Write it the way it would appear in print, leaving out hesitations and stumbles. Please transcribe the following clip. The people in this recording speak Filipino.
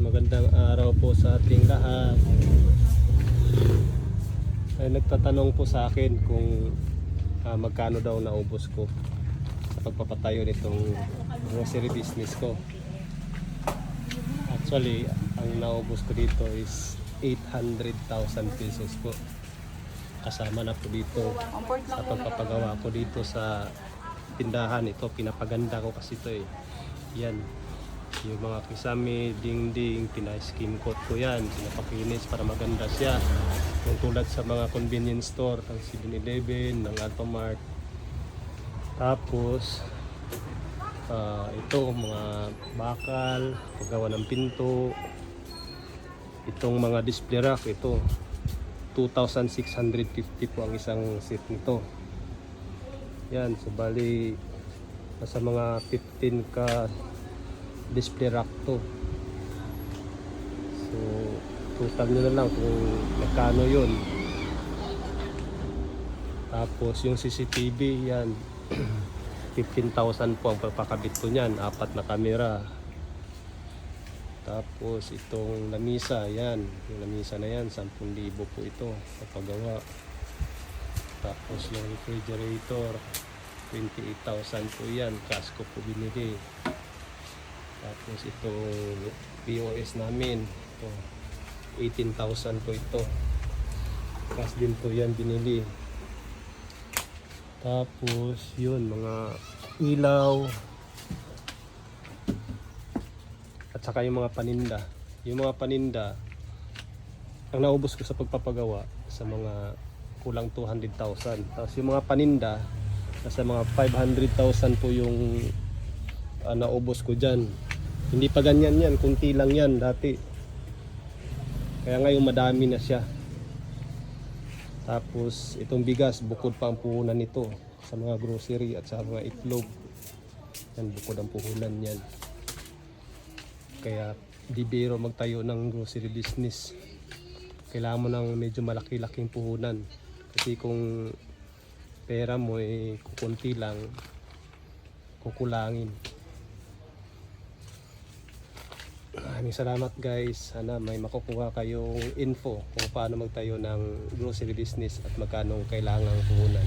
magandang araw po sa ating lahat. Ay nagtatanong po sa akin kung magkano daw naubos ko sa pagpapatayo nitong grocery business ko. Actually, ang naubos ko dito is 800,000 pesos po. Kasama na po dito sa pagpapagawa ko dito sa tindahan. Ito, pinapaganda ko kasi ito eh. Yan. Yung mga kisame, dingding, pina-skim coat ko yan. Pinapakinis para maganda siya. Yung tulad sa mga convenience store, ng 7-Eleven, ng Alphamart. Tapos, ito, mga bakal, paggawa ng pinto. Itong mga display rack, ito. 2,650 po ang isang set nito. Yan, so bali, nasa mga 15 ka display rack to. So total nyo na lang kung magkano yun. Tapos yung CCTV yan 15,000 po ang pagpakabit ko nyan, 4 na camera. Tapos itong lamisa yan, yung lamisa na yan 10,000 po ito pagpagawa. Tapos yung refrigerator 28,000 po yan, cash ko po binili. Tapos itong POS namin, ito 18,000 po ito. Cash din po yan binili. Tapos yun, mga ilaw. At saka yung mga paninda. Yung mga paninda, ang naubos ko sa pagpapagawa sa mga kulang 200,000. Tapos yung mga paninda, nasa mga 500,000 po yung naubos ko dyan. Hindi pa ganyan yan, kunti lang yan dati. Kaya ngayon madami na siya. Tapos itong bigas, bukod pa ang puhunan nito sa mga grocery at sa mga itlog. Yan, bukod ang puhunan yan. Kaya di biro magtayo ng grocery business. Kailangan mo ng medyo malaki-laking puhunan. Kasi kung pera mo eh kukunti lang, kukulangin. Maraming salamat guys. Sana may makukuha kayong info kung paano magtayo ng grocery business at magkano kailangang puhunan.